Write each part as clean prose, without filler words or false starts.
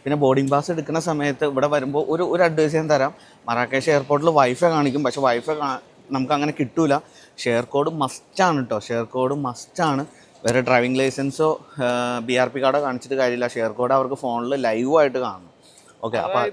പിന്നെ boarding pass എടുക്കുന്ന സമയത്ത് ഇവിടെ വരുമ്പോൾ ഒരു അഡ്വൈസ് ഞാൻ തരാം. മറാക്കേഷ് എയർപോർട്ടിൽ വൈഫൈ കാണിക്കും, പക്ഷേ വൈഫൈ നമുക്ക് അങ്ങനെ കിട്ടൂല. ഷെയർ കോഡ് മസ്റ്റാണ് കേട്ടോ, ഷെയർ കോഡ് മസ്റ്റാണ്. വേറെ ഡ്രൈവിംഗ് ലൈസൻസോ BRP കാർഡോ കാണിച്ചിട്ട് കാര്യമില്ല, ഷെയർ കോഡ് അവർക്ക് ഫോണിൽ ലൈവായിട്ട് കാണും. ഓക്കെ, അപ്പോൾ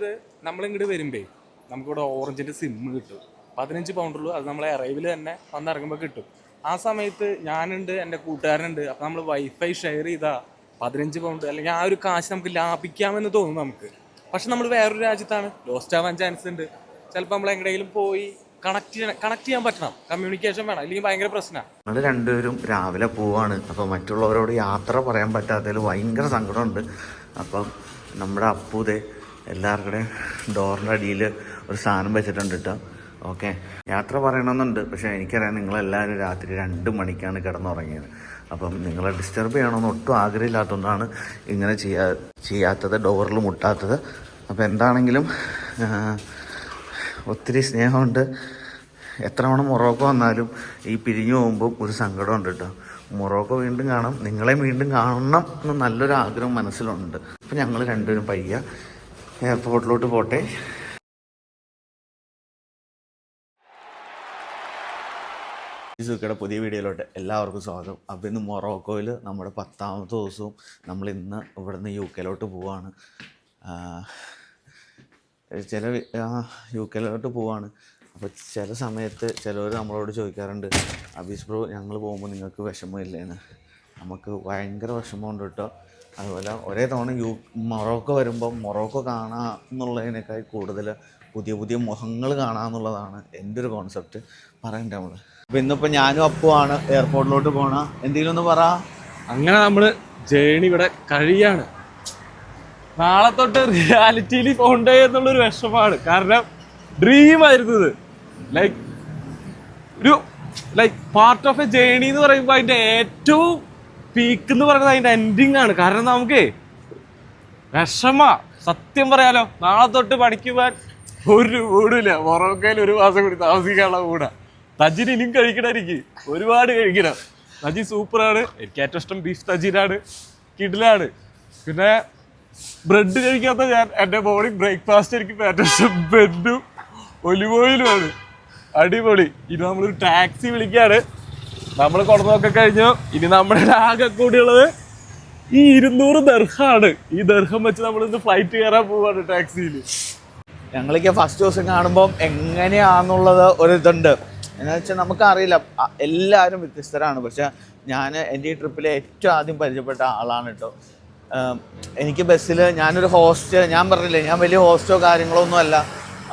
നമ്മളിങ്ങോട്ട് വരുമ്പേ നമുക്കിവിടെ ഓറഞ്ചിൻ്റെ സിം കിട്ടും. 15 പൗണ്ടുള്ളൂ. അത് നമ്മളെ അറൈവിൽ തന്നെ വന്നിറങ്ങുമ്പോൾ കിട്ടും. ആ സമയത്ത് ഞാനുണ്ട്, എൻ്റെ കൂട്ടുകാരനുണ്ട്. അപ്പോൾ നമ്മൾ വൈഫൈ ഷെയർ ചെയ്താൽ 15 പൗണ്ട് അല്ലെങ്കിൽ ആ ഒരു കാശ് നമുക്ക് ലാഭിക്കാമെന്ന് തോന്നും നമുക്ക്. പക്ഷെ നമ്മൾ വേറൊരു രാജ്യത്താണ്, ലോസ്റ്റ് ആവാൻ ചാൻസ് ഉണ്ട്. ചിലപ്പോൾ നമ്മൾ എങ്ങനെയെങ്കിലും പോയി കണക്ട് ചെയ്യാൻ പറ്റണം, കമ്മ്യൂണിക്കേഷൻ വേണം, അല്ലെങ്കിൽ ഭയങ്കര പ്രശ്നമാണ്. ഞങ്ങൾ രണ്ടുപേരും രാവിലെ പോവാണ്. അപ്പോൾ മറ്റുള്ളവരോട് യാത്ര പറയാൻ പറ്റാത്തതിൽ ഭയങ്കര സങ്കടമുണ്ട്. അപ്പം നമ്മുടെ അപ്പൂതെ എല്ലാവരുടെയും ഡോറിൻ്റെ അടിയിൽ ഒരു സാധനം വെച്ചിട്ടുണ്ട് കേട്ടോ. ഓക്കെ, യാത്ര പറയണമെന്നുണ്ട്, പക്ഷേ എനിക്കറിയാം നിങ്ങളെല്ലാവരും രാത്രി 2 മണിക്കാണ് കിടന്നുറങ്ങിയത്. അപ്പം നിങ്ങളെ ഡിസ്റ്റർബ് ചെയ്യണമെന്ന് ഒട്ടും ആഗ്രഹമില്ലാത്തതുകൊണ്ടാണ് ഇങ്ങനെ ചെയ്യാത്തത്, ഡോറിൽ മുട്ടാത്തത്. അപ്പോൾ എന്താണെങ്കിലും ഒത്തിരി സ്നേഹമുണ്ട്. എത്ര തവണ മൊറോക്കോ വന്നാലും ഈ പിരിഞ്ഞു പോകുമ്പോൾ ഒരു സങ്കടമുണ്ട് കേട്ടോ. മൊറോക്കോ വീണ്ടും കാണാം, നിങ്ങളെ വീണ്ടും കാണണം എന്ന് നല്ലൊരു ആഗ്രഹം മനസ്സിലുണ്ട്. അപ്പം ഞങ്ങൾ രണ്ടുപേരും പയ്യ എയർപോർട്ടിലോട്ട് പോട്ടെ. സുഖയുടെ പുതിയ വീഡിയോയിലോട്ട് എല്ലാവർക്കും സ്വാഗതം. അപ്പോൾ ഇന്ന് മൊറോക്കോയിൽ നമ്മുടെ 10ാമത്തെ ദിവസവും നമ്മൾ ഇന്ന് ഇവിടുന്ന് UK പോവാണ്. UK പോവാണ്. അപ്പോൾ ചില സമയത്ത് ചിലവർ നമ്മളോട് ചോദിക്കാറുണ്ട്, അബീസ് ബ്രോ ഞങ്ങൾ പോകുമ്പോൾ നിങ്ങൾക്ക് വിഷമമില്ലേന്ന്. നമുക്ക് ഭയങ്കര വിഷമമുണ്ട് കേട്ടോ. അതുപോലെ ഒരേ തവണ മൊറോക്കോ വരുമ്പോൾ മൊറോക്കോ കാണുക എന്നുള്ളതിനേക്കാൾ കൂടുതൽ പുതിയ പുതിയ മുഖങ്ങൾ കാണാമെന്നുള്ളതാണ് എൻ്റെ ഒരു കോൺസെപ്റ്റ്. പറയണ്ടേ നമ്മൾ. അപ്പോൾ ഇന്നിപ്പോൾ ഞാനും അപ്പുവാണ് എയർപോർട്ടിലോട്ട് പോകണ. എന്തെങ്കിലും ഒന്ന് പറ. അങ്ങനെ നമ്മൾ ജേണി ഇവിടെ കഴിയാണ്. നാളെ തൊട്ട് റിയാലിറ്റിയിൽ പോകണ്ടേ എന്നുള്ളൊരു വിഷമമാണ്. കാരണം ഡ്രീമായിരുന്നത് like part of a journey എന്ന് പറയുമ്പോൾ അതിൻ്റെ ഏറ്റവും പീക്ക് എന്ന് പറയുന്നത് അതിൻ്റെ എൻഡിങ് ആണ്. കാരണം നമുക്ക് സത്യം പറയാലോ, നാളെ തൊട്ട് പണിക്ക് പോകാൻ ഒരു വീടില്ല. മൊറോക്കോയിൽ 1 മാസം കൂടി താമസിക്കാനുള്ള വീടാ. തജിന് ഇനിയും കഴിക്കണം, എനിക്ക് ഒരുപാട് കഴിക്കണം. തജി സൂപ്പറാണ്, എനിക്ക് ഏറ്റവും ഇഷ്ടം ബീഫ് തജീനാണ്, കിഡിലാണ്. പിന്നെ ബ്രെഡ് കഴിക്കാത്ത ഞാൻ, എൻ്റെ മോർണിംഗ് ബ്രേക്ക്ഫാസ്റ്റ് എനിക്ക് ഏറ്റവും ഇഷ്ടം ബ്രെഡും ഒലിവ് ഓയിലുമാണ്. അടിപൊളി. ഇനി നമ്മളൊരു ടാക്സി വിളിക്കാണ്. നമ്മൾ കൊണ്ടുവന്നൊക്കെ കഴിഞ്ഞു. ഇനി നമ്മുടെ ആകെ കൂടിയുള്ളത് ഈ 200 ദർഹമാണ്. ഈ ദർഹം വെച്ച് നമ്മളിന്ന് ഫ്ലൈറ്റ് കയറാൻ പോവാണ് ടാക്സിയിൽ. ഞങ്ങൾക്ക് ഫസ്റ്റ് ദിവസം കാണുമ്പം എങ്ങനെയാണെന്നുള്ളത് ഒരിതുണ്ട്. എന്ന് വെച്ചാൽ നമുക്കറിയില്ല, എല്ലാവരും വ്യത്യസ്തരാണ്. പക്ഷെ എൻ്റെ ഈ ട്രിപ്പിൽ ഏറ്റവും ആദ്യം പരിചയപ്പെട്ട ആളാണ് കേട്ടോ. എനിക്ക് ബസ്സിൽ ഞാനൊരു ഞാൻ പറഞ്ഞില്ലേ, ഞാൻ വലിയ ഹോസ്റ്റോ കാര്യങ്ങളോ ഒന്നും അല്ല.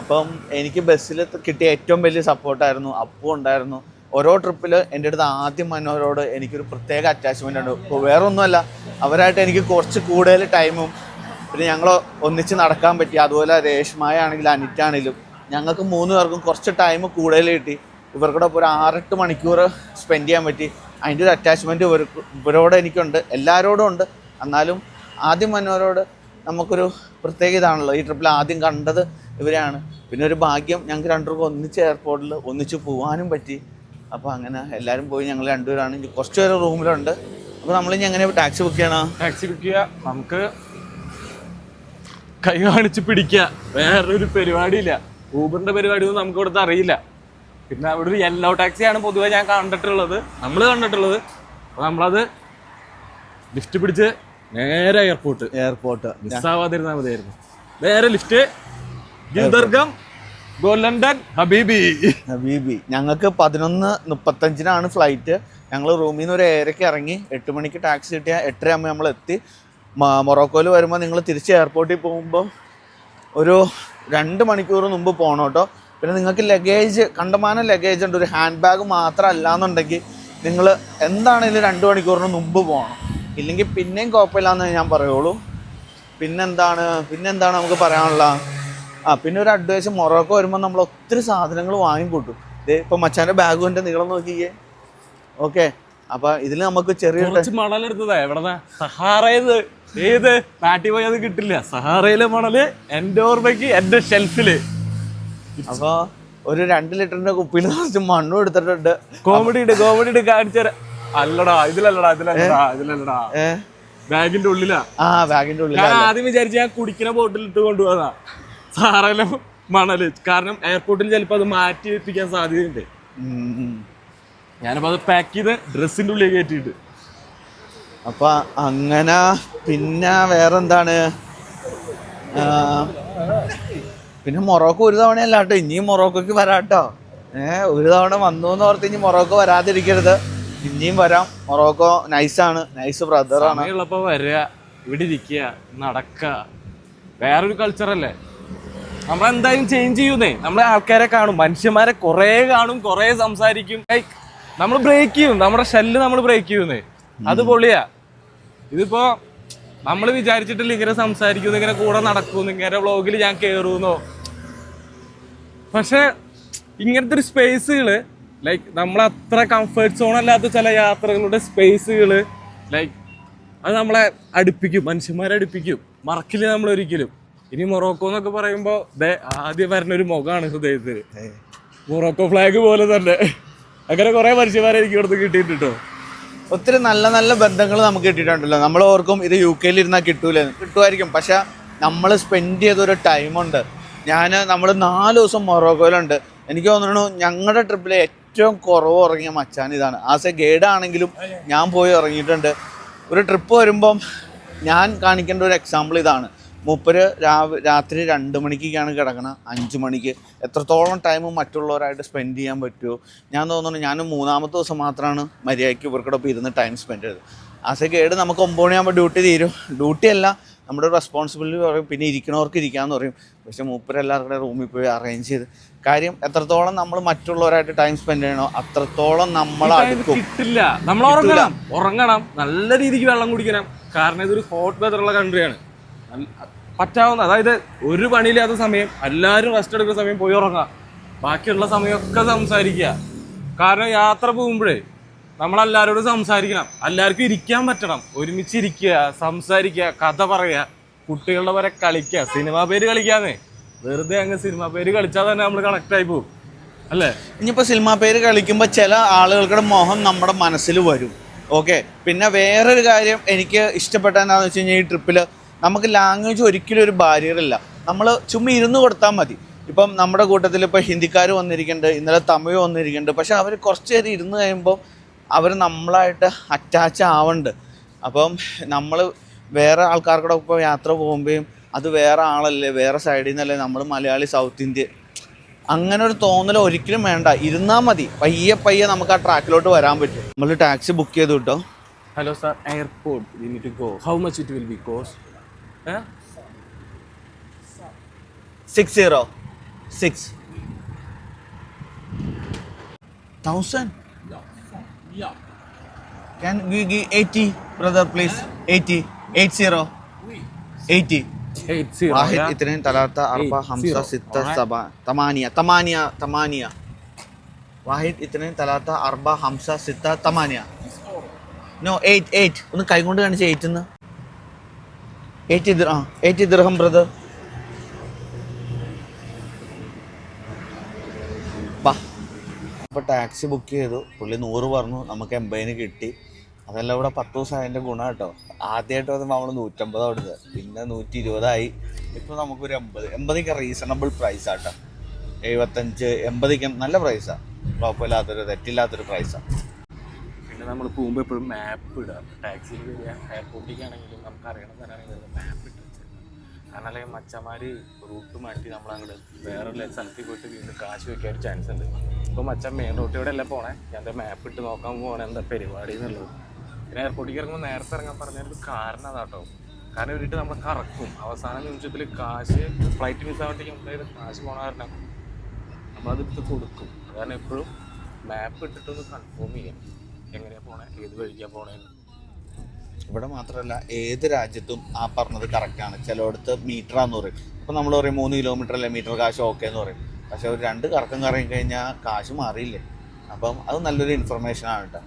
അപ്പം എനിക്ക് ബസ്സിൽ കിട്ടിയ ഏറ്റവും വലിയ സപ്പോർട്ടായിരുന്നു. അപ്പു ഉണ്ടായിരുന്നു. ഓരോ ട്രിപ്പിൽ എൻ്റെ അടുത്ത് ആദ്യം വന്നവരോട് എനിക്കൊരു പ്രത്യേക അറ്റാച്ച്മെൻ്റ് ഉണ്ട്. ഇപ്പോൾ വേറെ ഒന്നുമല്ല, അവരായിട്ട് എനിക്ക് കുറച്ച് കൂടുതൽ ടൈമും പിന്നെ ഞങ്ങൾ ഒന്നിച്ച് നടക്കാൻ പറ്റി. അതുപോലെ രേഷ്മായ ആണെങ്കിലും അനിറ്റാണെങ്കിലും ഞങ്ങൾക്ക് 3 പേർക്കും കുറച്ച് ടൈം കൂടുതൽ കിട്ടി. ഇവർക്കൂടെ ഇപ്പോൾ ഒരു 6-8 മണിക്കൂർ സ്പെൻഡ് ചെയ്യാൻ പറ്റി. അതിൻ്റെ ഒരു അറ്റാച്ച്മെൻറ്റ് ഇവരോട് എനിക്കുണ്ട്, എല്ലാവരോടും ഉണ്ട്. എന്നാലും ആദ്യം വന്നവരോട് നമുക്കൊരു പ്രത്യേക ഇതാണല്ലോ. ഈ ട്രിപ്പിൽ ആദ്യം കണ്ടത് ഇവരെയാണ്. പിന്നെ ഒരു ഭാഗ്യം, ഞങ്ങൾക്ക് 2 പേർക്കും ഒന്നിച്ച് എയർപോർട്ടിൽ ഒന്നിച്ച് പോകാനും പറ്റി. അപ്പോൾ അങ്ങനെ എല്ലാവരും പോയി. ഞങ്ങൾ 2 പേരാണ്, കുറച്ച് പേര് റൂമിലുണ്ട്. അപ്പോൾ നമ്മളിനി എങ്ങനെ ടാക്സി ബുക്ക് ചെയ്യണം? ടാക്സി ബുക്ക് ചെയ്യുക, നമുക്ക് കൈ കാണിച്ച് പിടിക്കുക, വേറൊരു പരിപാടിയില്ല. ഊബറിൻ്റെ പരിപാടിയൊന്നും നമുക്ക് ഇവിടുത്തെ അറിയില്ല. പിന്നെ അവിടെ ഒരു യെല്ലോ ടാക്സിയാണ് പൊതുവെ ഞാൻ നമ്മൾ കണ്ടിട്ടുള്ളത്. അപ്പോൾ നമ്മളത് ലിഫ്റ്റ് പിടിച്ച് നേരെ എയർപോർട്ട് മിസ്സാവാതിരുന്നാൽ മതിയായിരുന്നു. നേരെ ലിഫ്റ്റ്, ഗിൽദർഗം, ലണ്ടൻ, ഹബീബി. ഞങ്ങൾക്ക് 11:35 ഫ്ലൈറ്റ്. ഞങ്ങൾ റൂമിൽ നിന്ന് ഒരു 7:00 ഇറങ്ങി. 8 മണിക്ക് ടാക്സി കിട്ടിയാൽ 8:30 ആകുമ്പോൾ നമ്മൾ എത്തി. മൊറോക്കോയിൽ വരുമ്പോൾ നിങ്ങൾ തിരിച്ച് എയർപോർട്ടിൽ പോകുമ്പോൾ ഒരു 2 മണിക്കൂർ മുമ്പ് പോകണം കേട്ടോ. പിന്നെ നിങ്ങൾക്ക് ലഗേജ്, കണ്ടമാനം ലഗേജ് ഉണ്ട്. ഒരു ഹാൻഡ് ബാഗ് മാത്രം അല്ലാന്നുണ്ടെങ്കിൽ നിങ്ങൾ എന്താണെങ്കിലും 2 മണിക്കൂറിന് മുമ്പ് പോകണം. ഇല്ലെങ്കിൽ പിന്നെയും കുഴപ്പമില്ലാന്ന് ഞാൻ പറയുള്ളൂ. പിന്നെന്താണ് നമുക്ക് പറയാനുള്ള പിന്നെ ഒരു അഡ്വൈസ്, മൊറോക്കോ വരുമ്പോൾ നമ്മൾ ഒത്തിരി സാധനങ്ങൾ വാങ്ങിക്കൂട്ടും. ഇപ്പം മച്ചാൻ്റെ ബാഗിൻ്റെ നീളം നോക്കിയേ. ഓക്കെ, അപ്പം ഇതിൽ നമുക്ക് ചെറിയ മണലെടുത്തതാ. എവിടെ സഹാറയത്, ഏത് നാട്ടിൽ പോയി അത് കിട്ടില്ല. സഹാറയിലെ മണല് എൻ്റെ ഓർമ്മയ്ക്ക് എൻ്റെ ഷെൽഫില്. അപ്പോൾ ഒരു 2 ലിറ്ററിൻ്റെ കുപ്പിയിൽ കുറച്ച് മണ്ണും എടുത്തിട്ടുണ്ട്. കോമഡി കാണിച്ചു തരാം. അല്ലടാ ഇതിലല്ലടാ. ബാഗിന്റെ ഉള്ളിലാ. ബാഗിന്റെ ഉള്ളിൽ. ഞാൻ ആദ്യം വിചാരിച്ചു ഞാൻ കുടിക്കുന്ന ബോട്ടിൽ ഇട്ട് കൊണ്ടുപോകാ സാറെല്ലാം മണല്, കാരണം എയർപോർട്ടിൽ ചിലപ്പോ അത് മാറ്റി വെപ്പിക്കാൻ സാധ്യതയുണ്ട്. ഞാനപ്പോ അത് പാക്ക് ചെയ്ത് ഡ്രസ്സിന്റെ ഉള്ളിൽ കയറ്റിയിട്ട്. അപ്പൊ അങ്ങനെ പിന്നെ വേറെന്താണ്, പിന്നെ മൊറോക്കോ ഒരു തവണയല്ല കേട്ടോ, ഇനിയും മൊറോക്കോക്ക് വരാട്ടോ. ഒരു തവണ വന്നു എന്ന് ഓർത്ത് ഇനി മൊറോക്കോ വരാതിരിക്കരുത്, ഇനിയും വരാം. മൊറോക്കോ നൈസാണ്, നൈസ് ബ്രദറാണ്. ഉള്ളപ്പോ വരിക, ഇവിടെ ഇരിക്കുക, നടക്കുക, വേറൊരു കൾച്ചറല്ലേ. നമ്മളെന്തായാലും ചേഞ്ച് ചെയ്യുന്നേ. നമ്മളെ ആൾക്കാരെ കാണും, മനുഷ്യന്മാരെ കുറെ കാണും, കുറെ സംസാരിക്കും. നമ്മൾ ബ്രേക്ക് ചെയ്യും, നമ്മുടെ ഷെല്ല് നമ്മൾ ബ്രേക്ക് ചെയ്യുന്നേ, അത് പൊളിയാ. ഇതിപ്പോ നമ്മൾ വിചാരിച്ചിട്ടില്ല ഇങ്ങനെ സംസാരിക്കുന്നു, ഇങ്ങനെ കൂടെ നടക്കുന്നു, ഇങ്ങനെ വ്ളോഗിൽ ഞാൻ കയറുന്നോ. പക്ഷെ ഇങ്ങനത്തെ ഒരു സ്പേസുകള് ലൈക്ക് നമ്മളത്ര കംഫർട്ട് സോൺ അല്ലാത്ത ചില യാത്രകളുടെ സ്പേസുകള് ലൈക്ക് അത് നമ്മളെ അടുപ്പിക്കും, മനുഷ്യന്മാരെ അടുപ്പിക്കും, മറക്കില്ല നമ്മൾ ഒരിക്കലും. ഇനി മൊറോക്കോ എന്നൊക്കെ പറയുമ്പോ ആദ്യം വരുന്ന ഒരു മുഖമാണ് ഹൃദയത്തിൽ, മൊറോക്കോ ഫ്ലാഗ് പോലെ തന്നെ. അങ്ങനെ കുറെ മനുഷ്യന്മാരെ എനിക്ക് ഇവിടുന്ന് കിട്ടിയിട്ടോ. ഒത്തിരി നല്ല നല്ല ബന്ധങ്ങൾ നമുക്ക് കിട്ടിയിട്ടുണ്ടല്ലോ. നമ്മൾ ഓർക്കും ഇത് UK ഇരുന്നാൽ കിട്ടുമായിരിക്കും, പക്ഷെ നമ്മൾ സ്പെൻഡ് ചെയ്തൊരു ടൈമുണ്ട്. നമ്മൾ 4 ദിവസം മൊറോക്കോയിലുണ്ട്. എനിക്ക് തോന്നുന്നു ഞങ്ങളുടെ ട്രിപ്പിൽ ഏറ്റവും കുറവ് ഉറങ്ങിയ മച്ചാൻ ഇതാണ്. ആസ് എ ഗൈഡ് ആണെങ്കിലും ഞാൻ പോയി ഇറങ്ങിയിട്ടുണ്ട്. ഒരു ട്രിപ്പ് വരുമ്പം ഞാൻ കാണിക്കേണ്ട ഒരു എക്സാമ്പിൾ ഇതാണ്. മൂപ്പര് രാത്രി 2 മണിക്കാണ് കിടക്കണം, 5 മണിക്ക്. എത്രത്തോളം ടൈം മറ്റുള്ളവരായിട്ട് സ്പെൻഡ് ചെയ്യാൻ പറ്റുമോ? ഞാൻ തോന്നുന്നു ഞാൻ 3-ാമത്തെ ദിവസം മാത്രമാണ് മര്യാദയ്ക്ക് ഇവർക്കോടൊപ്പം ഇരുന്ന് ടൈം സ്പെൻഡ് ചെയ്തത്. ആസ് എ ഗൈഡ് നമുക്ക് 9 മണിയാകുമ്പോൾ ഡ്യൂട്ടി തീരും. ഡ്യൂട്ടി അല്ല, നമ്മുടെ റെസ്പോൺസിബിലിറ്റി പറയും, പിന്നെ ഇരിക്കണവർക്ക് ഇരിക്കാമെന്ന് പറയും. പക്ഷെ മൂപ്പര് എല്ലാവരുടെ റൂമിൽ പോയി അറേഞ്ച് ചെയ്ത് കാര്യം എത്രത്തോളം നമ്മൾ മറ്റുള്ളവരായിട്ട് ടൈം സ്പെൻഡ് ചെയ്യണോ അത്രത്തോളം നമ്മൾ കിട്ടില്ല. നമ്മൾ ഉറങ്ങണം, നല്ല രീതിക്ക് വെള്ളം കുടിക്കണം. കാരണം ഇതൊരു ഹോട്ട് വെതറുള്ള കൺട്രിയാണ്. പറ്റാവുന്ന, അതായത് ഒരു പണിയില്ലാത്ത സമയം, എല്ലാവരും റെസ്റ്റ് എടുക്കുന്ന സമയം പോയി ഉറങ്ങാം. ബാക്കിയുള്ള സമയമൊക്കെ സംസാരിക്കുക. കാരണം യാത്ര പോകുമ്പോഴേ നമ്മളെല്ലാവരോടും സംസാരിക്കണം, എല്ലാവർക്കും ഇരിക്കാൻ പറ്റണം, ഒരുമിച്ച് ഇരിക്കുക, സംസാരിക്കുക, കഥ പറയുക, കുട്ടികളുടെ വരെ കളിക്കുക, സിനിമാ പേര് കളിക്കാന്നേ. വെറുതെ അങ്ങ് സിനിമാ പേര് കളിച്ചാൽ തന്നെ നമ്മൾ കണക്ട് ആയി പോകും അല്ലേ. ഇനിയിപ്പോൾ സിനിമാ പേര് കളിക്കുമ്പോൾ ചില ആളുകളുടെ മോഹം നമ്മുടെ മനസ്സിൽ വരും. ഓക്കെ, പിന്നെ വേറൊരു കാര്യം എനിക്ക് ഇഷ്ടപ്പെട്ട എന്താണെന്ന് വെച്ച് കഴിഞ്ഞാൽ ഈ ട്രിപ്പിൽ നമുക്ക് ലാംഗ്വേജ് ഒരിക്കലും ഒരു ബാരിയർ ഇല്ല. നമ്മൾ ചുമ്മാ ഇരുന്ന് കൊടുത്താൽ മതി. ഇപ്പം നമ്മുടെ കൂട്ടത്തിൽ ഇപ്പോൾ ഹിന്ദിക്കാർ വന്നിരിക്കുന്നുണ്ട്, ഇന്നലെ തമിഴ് വന്നിരിക്കുന്നുണ്ട്. പക്ഷെ അവർ കുറച്ച് നേരം ഇരുന്ന് കഴിയുമ്പോൾ അവർ നമ്മളായിട്ട് അറ്റാച്ച് ആവുന്നുണ്ട്. അപ്പം നമ്മൾ വേറെ ആൾക്കാർക്കൂടെ ഇപ്പോൾ യാത്ര പോകുമ്പോഴും അത് വേറെ ആളല്ലേ, വേറെ സൈഡിൽ നിന്നല്ലേ, നമ്മൾ മലയാളി, സൗത്ത് ഇന്ത്യ, അങ്ങനെ ഒരു തോന്നൽ ഒരിക്കലും വേണ്ട. ഇരുന്നാൽ മതി, പയ്യെ നമുക്ക് ആ ട്രാക്കിലോട്ട് വരാൻ പറ്റും. നമ്മൾ ടാക്സി ബുക്ക് ചെയ്തു കേട്ടോ. Hello sir, airport we need to go. How much it will be cost? 6,000. Yeah. Can we give 80, brother, please? 80. 80. واحد اثنين ثلاثة أربعة خمسة ستة سبعة ثمانية. واحد اثنين ثلاثة أربعة خمسة ستة ثمانية. No, 8. ഒന്ന് കൈ കൊണ്ട് കാണിച്ച് 8 എന്ന്. 80 ദിർഹം ബ്രദർ. അപ്പോൾ ടാക്സി ബുക്ക് ചെയ്തു. പുള്ളി 100 പറഞ്ഞു, നമുക്ക് 80 കിട്ടി. അതെല്ലാം ഇവിടെ 10 ദിവസം അതിൻ്റെ ഗുണം കേട്ടോ. ആദ്യമായിട്ട് വന്നപ്പോൾ നമ്മൾ 150 കൊടുത്തത്, പിന്നെ 120 ഇപ്പോൾ നമുക്കൊരു 80 റീസണബിൾ പ്രൈസ് ആട്ടോ. 75, 80 നല്ല പ്രൈസാണ്, കുഴപ്പമില്ലാത്തൊരു തെറ്റില്ലാത്തൊരു പ്രൈസാണ്. പിന്നെ നമ്മൾ പോകുമ്പോൾ എപ്പോഴും മാപ്പ് ഇടുക. ടാക്സിയിൽ വരിക, എയർപോർട്ടിലേക്കാണെങ്കിലും നമുക്ക് അറിയണ തരാണെങ്കിൽ മാപ്പ് ഇട്ട് വെച്ചിരുന്നത്. കാരണം അല്ലെങ്കിൽ മച്ചന്മാർ റൂട്ട് മാറ്റി നമ്മളങ്ങോട്ട് വേറെ സ്ഥലത്തിൽ പോയിട്ട് വീണ്ടും കാശ് വയ്ക്കാൻ ഒരു ചാൻസ് ഉണ്ട്. ഇപ്പോൾ മച്ചാൻ മെയിൻ റൂട്ടിലൂടെ അല്ല പോണേ, ഞാൻ മാപ്പ് ഇട്ട് നോക്കാൻ പോകണേ എന്താ പരിപാടി എന്നുള്ളത്. പിന്നെ എയർപോർട്ടിലേക്ക് ഇറങ്ങുമ്പോൾ നേരത്തെ ഇറങ്ങാൻ പറഞ്ഞൊരു കാരണം അതാട്ടോ. കാരണം ഇവരിട്ട് നമ്മൾ കറക്കും. അവസാന നിമിഷത്തിൽ കാശ് ഫ്ലൈറ്റ് മിസ്സാവട്ടെങ്കിൽ നമ്മുടെ കാശ് പോണ കാരണം നമ്മളതെടുത്ത് കൊടുക്കും. കാരണം എപ്പോഴും മാപ്പ് ഇട്ടിട്ടൊന്ന് കൺഫേം ചെയ്യാം എങ്ങനെയാണ് പോണേ, ഏത് വഴിക്കാണ് പോണേന്ന്. ഇവിടെ മാത്രമല്ല ഏത് രാജ്യത്തും ആ പറഞ്ഞത് കറക്റ്റാണ്. ചിലയിടത്ത് മീറ്ററാന്ന് പറയും. ഇപ്പം നമ്മൾ പറയും 3 കിലോമീറ്റർ അല്ലേ മീറ്റർ കാശ് ഓക്കെ എന്ന് പറയും. പക്ഷെ ഒരു 2 കറക്കം കറങ്ങി കഴിഞ്ഞാൽ കാശ് മാറിയില്ലേ. അപ്പം അത് നല്ലൊരു ഇൻഫർമേഷനാണ് കേട്ടോ.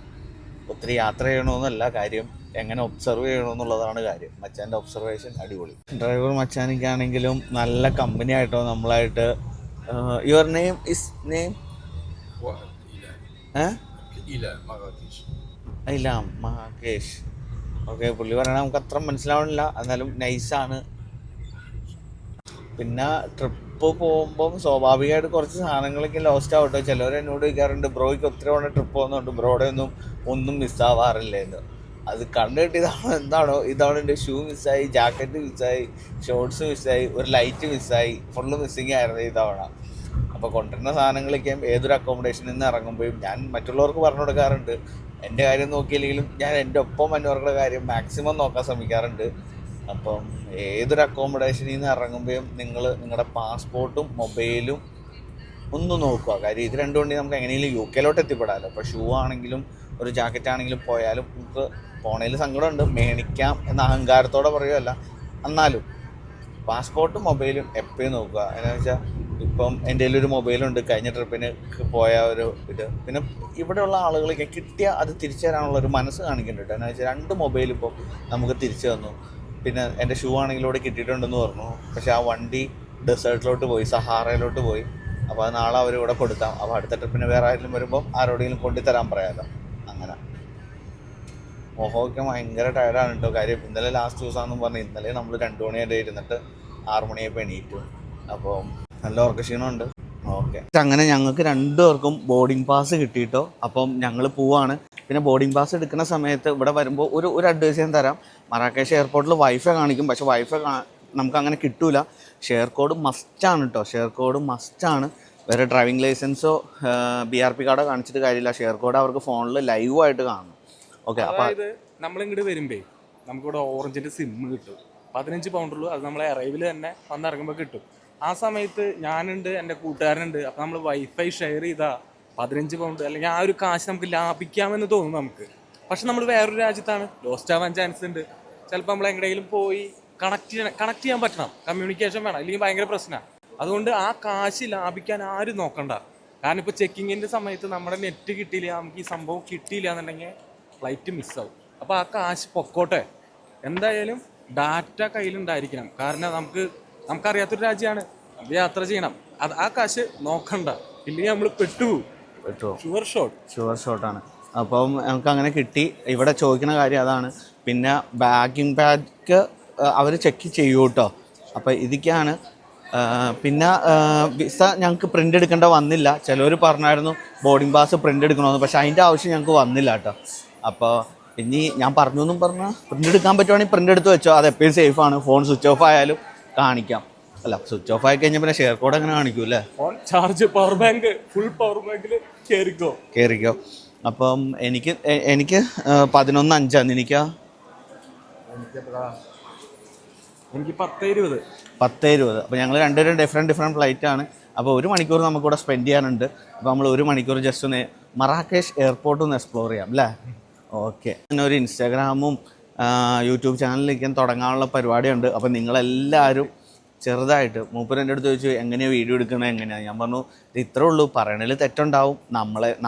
ഒത്തിരി യാത്ര ചെയ്യണമെന്നല്ല കാര്യം, എങ്ങനെ ഒബ്സർവ് ചെയ്യണമെന്നുള്ളതാണ് കാര്യം. മച്ചാൻ്റെ ഒബ്സർവേഷൻ അടിപൊളി. ഡ്രൈവർ മച്ചാനിക്കാണെങ്കിലും നല്ല കമ്പനി ആയിട്ടോ നമ്മളായിട്ട്. Your name is name? ഇലാം മഹാകേഷ്. ഓക്കെ, പുള്ളി പറയണത് നമുക്ക് അത്ര മനസ്സിലാവണില്ല, എന്നാലും നൈസാണ്. പിന്നെ ട്രിപ്പ് പോകുമ്പം സ്വാഭാവികമായിട്ട് കുറച്ച് സാധനങ്ങളൊക്കെ ലോസ്റ്റ് ആവട്ടെ. ചിലവർ എന്നോട് ചോദിക്കാറുണ്ട്, ബ്രോയ്ക്ക് ഒത്തിരി തവണ ട്രിപ്പ് പോകുന്നുണ്ട്, ബ്രോയുടെ ഒന്നും മിസ്സാവാറില്ല എന്ന്. അത് കണ്ടു കിട്ടിയതാണോ എന്താണോ? ഇതവണ എൻ്റെ ഷൂ മിസ്സായി, ജാക്കറ്റ് മിസ്സായി, ഷോർട്സ് മിസ്സായി, ഒരു ലൈറ്റ് മിസ്സായി, ഫുള്ള് മിസ്സിങ് ആയിരുന്നു ഈ തവണ. അപ്പോൾ കൊണ്ടുവരുന്ന സാധനങ്ങളൊക്കെയും ഏതൊരു അക്കോമഡേഷനിൽ നിന്ന് ഇറങ്ങുമ്പോഴും ഞാൻ മറ്റുള്ളവർക്ക് പറഞ്ഞു കൊടുക്കാറുണ്ട്. എൻ്റെ കാര്യം നോക്കിയില്ലെങ്കിലും ഞാൻ എൻ്റെ ഒപ്പം വന്നവരുടെ കാര്യം മാക്സിമം നോക്കാൻ ശ്രമിക്കാറുണ്ട്. അപ്പം ഏതൊരു അക്കോമഡേഷനിൽ നിന്ന് ഇറങ്ങുമ്പോഴും നിങ്ങൾ നിങ്ങളുടെ പാസ്പോർട്ടും മൊബൈലും ഒന്ന് നോക്കുക. കാര്യം ഇത് രണ്ടും കൊണ്ട് നമുക്ക് എങ്ങനെയെങ്കിലും യു കെയിലോട്ട് എത്തിപ്പെടാമല്ലോ. അപ്പോൾ ഷൂ ആണെങ്കിലും ഒരു ജാക്കറ്റ് ആണെങ്കിലും പോയാലും നമുക്ക് പോണതിൽ സങ്കടമുണ്ട്, മേടിക്കാം എന്ന അഹങ്കാരത്തോടെ പറയുമല്ല, എന്നാലും പാസ്പോർട്ടും മൊബൈലും എപ്പോഴും നോക്കുക. എന്താണെന്ന് വെച്ചാൽ ഇപ്പം എൻ്റെ കയ്യിലൊരു മൊബൈലുണ്ട്, കഴിഞ്ഞ ട്രിപ്പിന് പോയ ഒരു ഇത്. പിന്നെ ഇവിടെയുള്ള ആളുകളൊക്കെ കിട്ടിയ അത് തിരിച്ചു തരാനുള്ള ഒരു മനസ്സ് കാണിക്കുന്നുണ്ട്. എന്താണെന്ന് വെച്ചാൽ 2 മൊബൈൽ ഇപ്പോൾ നമുക്ക് തിരിച്ചു തന്നു. പിന്നെ എൻ്റെ ഷൂ ആണെങ്കിലും ഇവിടെ കിട്ടിയിട്ടുണ്ടെന്ന് പറഞ്ഞു. പക്ഷേ ആ വണ്ടി ഡെസേർട്ടിലോട്ട് പോയി, സഹാറയിലോട്ട് പോയി. അപ്പോൾ അത് നാളെ അവർ ഇവിടെ കൊടുക്കാം. അപ്പോൾ അടുത്ത ട്രിപ്പിന് വേറെ ആരെങ്കിലും വരുമ്പം ആരോടെങ്കിലും കൊണ്ടുതരാൻ പറയാമല്ലോ. അങ്ങനെ മോഹമൊക്കെ ഭയങ്കര ടയർഡാണ് കേട്ടോ. കാര്യം ഇന്നലെ ലാസ്റ്റ് ദിവസമാണെന്നും പറഞ്ഞ് ഇന്നലെ നമ്മൾ 2 മണി വരെ ഇരുന്നിട്ട് 6 മണിയായപ്പോൾ എണീറ്റു. അപ്പോൾ നല്ല ഉറക്കക്ഷീണമുണ്ട്. ഓക്കെ, അങ്ങനെ ഞങ്ങൾക്ക് 2 പേർക്കും ബോർഡിംഗ് പാസ് കിട്ടിയിട്ടോ. അപ്പം ഞങ്ങൾ പോവാണ്. പിന്നെ ബോർഡിംഗ് പാസ് എടുക്കുന്ന സമയത്ത് ഇവിടെ വരുമ്പോൾ ഒരു അഡ്വൈസ് ഞാൻ തരാം. മറാക്കേഷ് എയർപോർട്ടിൽ വൈഫൈ കാണിക്കും, പക്ഷേ വൈഫൈ നമുക്ക് അങ്ങനെ കിട്ടൂല. ഷെയർ കോഡ് മസ്റ്റാണ് കേട്ടോ, ഷെയർ കോഡ് മസ്റ്റാണ്. വേറെ ഡ്രൈവിംഗ് ലൈസൻസോ BRP കാർഡോ കാണിച്ചിട്ട് കാര്യമില്ല, ഷെയർ കോഡ് അവർക്ക് ഫോണിൽ ലൈവായിട്ട് കാണണം. ഓക്കെ, അപ്പോൾ നമ്മളിങ്ങോട്ട് വരുമ്പേ നമുക്കിവിടെ ഓറഞ്ചിൻ്റെ സിം കിട്ടും. 15 പൗണ്ടുള്ളൂ. അത് നമ്മളെ അറൈവിൽ തന്നെ വന്നിറങ്ങുമ്പോൾ കിട്ടും. ആ സമയത്ത് ഞാനുണ്ട്, എൻ്റെ കൂട്ടുകാരനുണ്ട്. അപ്പോൾ നമ്മൾ വൈഫൈ ഷെയർ ചെയ്താൽ 15 പൗണ്ട് അല്ലെങ്കിൽ ആ ഒരു കാശ് നമുക്ക് ലാഭിക്കാമെന്ന് തോന്നും നമുക്ക്. പക്ഷെ നമ്മൾ വേറൊരു രാജ്യത്താണ്, ലോസ്റ്റ് ആവാൻ ചാൻസ് ഉണ്ട്. ചിലപ്പോൾ നമ്മൾ എങ്ങനെയെങ്കിലും പോയി കണക്ട് ചെയ്യാൻ പറ്റണം, കമ്മ്യൂണിക്കേഷൻ വേണം, അല്ലെങ്കിൽ ഭയങ്കര പ്രശ്നമാണ്. അതുകൊണ്ട് ആ കാശ് ലാഭിക്കാൻ ആരും നോക്കണ്ട. കാരണം ഇപ്പോൾ ചെക്കിങ്ങിൻ്റെ സമയത്ത് നമ്മുടെ നെറ്റ് കിട്ടിയില്ല, നമുക്ക് ഈ സംഭവം കിട്ടിയില്ല എന്നുണ്ടെങ്കിൽ ഫ്ലൈറ്റ് മിസ്സാവും. അപ്പോൾ ആ കാശ് പൊക്കോട്ടെ. എന്തായാലും ഡാറ്റ കയ്യിലുണ്ടായിരിക്കണം. കാരണം നമുക്കറിയാത്തൊരു രാജ്യമാണ്, നമ്മൾ യാത്ര ചെയ്യണം. ആ കാശ് നോക്കണ്ട, ഇല്ലെങ്കിൽ നമ്മൾ പെട്ടുപോകും. ഷുവർ ഷോട്ടാണ്. അപ്പം നമുക്ക് അങ്ങനെ കിട്ടി. ഇവിടെ ചോദിക്കുന്ന കാര്യം അതാണ്. പിന്നെ ബാഗിങ് ബാഗ് അവർ ചെക്ക് ചെയ്യൂ കേട്ടോ. അപ്പോൾ ഇതൊക്കെയാണ്. പിന്നെ വിസ ഞങ്ങൾക്ക് പ്രിൻ്റ് എടുക്കേണ്ട വന്നില്ല. ചിലവർ പറഞ്ഞായിരുന്നു ബോർഡിംഗ് പാസ് പ്രിൻ്റ് എടുക്കണമെന്ന്, പക്ഷേ അതിൻ്റെ ആവശ്യം ഞങ്ങൾക്ക് വന്നില്ല കേട്ടോ. അപ്പോൾ ഇനി ഞാൻ പറഞ്ഞൊന്നും പറഞ്ഞാൽ പ്രിൻ്റ് എടുക്കാൻ പറ്റുവാണെങ്കിൽ പ്രിൻ്റ് എടുത്ത് വെച്ചോ, അത് എപ്പോഴും സേഫാണ്. ഫോൺ സ്വിച്ച് ഓഫ് ആയാലും കാണിക്കാം. അല്ല, സ്വിച്ച് ഓഫ് ആയി കഴിഞ്ഞാൽ പിന്നെ ഷെയർ കോഡ് അങ്ങനെ കാണിക്കൂ അല്ലേ? Phone charge, power bank, full power ബാങ്കിൽ കയറിക്കോ. അപ്പം എനിക്ക് 11:05 എനിക്കാ. എനിക്ക് 10:20. 10:20. അപ്പോൾ ഞങ്ങൾ രണ്ടുപേരും ഡിഫറെൻറ്റ് ഫ്ലൈറ്റാണ്. അപ്പോൾ 1 മണിക്കൂർ നമുക്കിവിടെ സ്പെൻഡ് ചെയ്യാനുണ്ട്. അപ്പോൾ നമ്മൾ 1 മണിക്കൂർ ജസ്റ്റ് ഒന്ന് മറാക്കേഷ് എയർപോർട്ട് ഒന്ന് എക്സ്പ്ലോർ ചെയ്യാം അല്ലേ? ഓക്കെ, പിന്നെ ഒരു ഇൻസ്റ്റാഗ്രാമും യൂട്യൂബ് ചാനലിലേക്കും തുടങ്ങാനുള്ള പരിപാടിയുണ്ട്. അപ്പോൾ നിങ്ങളെല്ലാവരും ചെറുതായിട്ട്, മൂപ്പര് എൻ്റെ അടുത്ത് ചോദിച്ചു എങ്ങനെയാണ് വീഡിയോ എടുക്കുന്നത് എങ്ങനെയാണ്. ഞാൻ പറഞ്ഞു ഇത് ഇത്രേ ഉള്ളൂ, പറയണതിൽ തെറ്റുണ്ടാവും.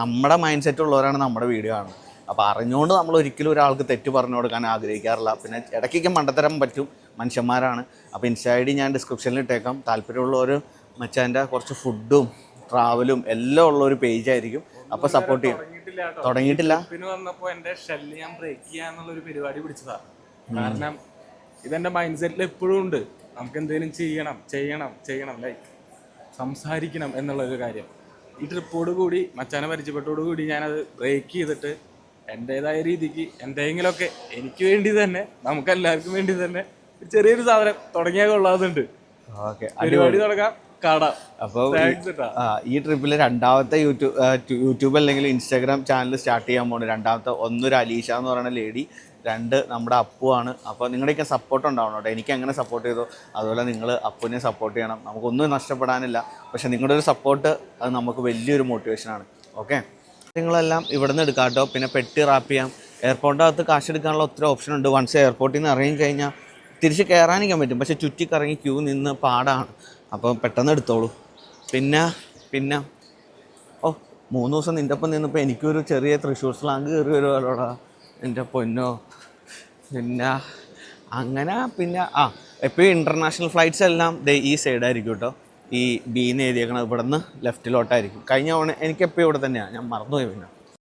നമ്മുടെ മൈൻഡ് സെറ്റ് ഉള്ളവരാണ് നമ്മുടെ വീഡിയോ ആണ്. അപ്പോൾ അറിഞ്ഞുകൊണ്ട് നമ്മൾ ഒരിക്കലും ഒരാൾക്ക് തെറ്റ് പറഞ്ഞു കൊടുക്കാൻ ആഗ്രഹിക്കാറില്ല. പിന്നെ ഇടയ്ക്കൊക്കെ മണ്ടത്തരം പറ്റും, മനുഷ്യന്മാരാണ്. അപ്പോൾ ഇൻസ്റ്റാ ID ഞാൻ ഡിസ്ക്രിപ്ഷനിൽ ഇട്ടേക്കാം. താല്പര്യമുള്ളവർ മച്ചാൻ്റെ കുറച്ച് ഫുഡും ട്രാവലും എല്ലാം ഉള്ള ഒരു പേജായിരിക്കും. അപ്പോൾ സപ്പോർട്ട് ചെയ്യും. തുടങ്ങിയിട്ടില്ല. പിന്നെ വന്നപ്പോൾ എൻ്റെ ഷെല്ല് ഞാൻ ബ്രേക്ക് ചെയ്യാന്നുള്ളൊരു പരിപാടി പിടിച്ചതാണ്. കാരണം ഇതെൻ്റെ മൈൻഡ് സെറ്റിൽ എപ്പോഴും ഉണ്ട്, നമുക്ക് എന്തെങ്കിലും ചെയ്യണം ലൈക്ക് സംസാരിക്കണം എന്നുള്ളൊരു കാര്യം. ഈ ട്രിപ്പോട് കൂടി മച്ചാനെ പരിചയപ്പെട്ടോടു കൂടി ഞാനത് ബ്രേക്ക് ചെയ്തിട്ട് എൻ്റേതായ രീതിക്ക് എന്തെങ്കിലുമൊക്കെ എനിക്ക് വേണ്ടി തന്നെ, നമുക്കെല്ലാവർക്കും വേണ്ടി തന്നെ ചെറിയൊരു സാധനം തുടങ്ങിയാൽ കൊള്ളാതുണ്ട്. പരിപാടി തുടങ്ങാം, കാണാം. അപ്പോൾ ഈ ട്രിപ്പിൽ രണ്ടാമത്തെ യൂട്യൂബ് അല്ലെങ്കിൽ ഇൻസ്റ്റാഗ്രാം ചാനൽ സ്റ്റാർട്ട് ചെയ്യാൻ പോകുന്നത്. രണ്ടാമത്തെ ഒന്നൊരു അലീഷ എന്ന് പറയുന്ന ലേഡി, 2 നമ്മുടെ അപ്പുവാണ്. അപ്പോൾ നിങ്ങളുടെയൊക്കെ സപ്പോർട്ട് ഉണ്ടാവണം കേട്ടോ. എനിക്ക് എങ്ങനെ സപ്പോർട്ട് ചെയ്തോ അതുപോലെ നിങ്ങൾ അപ്പുവിനെ സപ്പോർട്ട് ചെയ്യണം. നമുക്കൊന്നും നഷ്ടപ്പെടാനില്ല, പക്ഷേ നിങ്ങളുടെ ഒരു സപ്പോർട്ട് അത് നമുക്ക് വലിയൊരു മോട്ടിവേഷനാണ്. ഓക്കെ, നിങ്ങളെല്ലാം ഇവിടെ നിന്ന് എടുക്കാം കേട്ടോ. പിന്നെ പെട്ടി റാപ്പ് ചെയ്യാം. എയർപോർട്ടിൻ്റെ അകത്ത് കാശ് എടുക്കാനുള്ള ഒത്തിരി ഓപ്ഷൻ ഉണ്ട്. വൺസ് എയർപോർട്ടിൽ നിന്ന് ഇറങ്ങി കഴിഞ്ഞാൽ തിരിച്ച് കയറാനിക്കാൻ പറ്റും, പക്ഷേ ചുറ്റിക്കറങ്ങി ക്യൂ നിന്ന് പാടാണ്. അപ്പോൾ പെട്ടെന്ന് എടുത്തോളൂ. പിന്നെ 3 ദിവസം നിൻ്റെ ഒപ്പം നിന്നപ്പോൾ എനിക്കൊരു ചെറിയ തൃശ്ശൂർ സ്ലാങ് കയറി വരുമല്ലോടാ എൻ്റെ പൊന്നോ. പിന്നെ അങ്ങനെ എപ്പോഴും ഇൻ്റർനാഷണൽ ഫ്ലൈറ്റ്സ് എല്ലാം ഈ സൈഡായിരിക്കും കേട്ടോ. ഈ ബീന്ന് എഴുതിയേക്കണത് ഇവിടെ നിന്ന് ലെഫ്റ്റിലോട്ടായിരിക്കും. കഴിഞ്ഞ തവണ എനിക്കെപ്പോഴും ഇവിടെ തന്നെയാണ്, ഞാൻ മറന്നുപോയി. പിന്നെ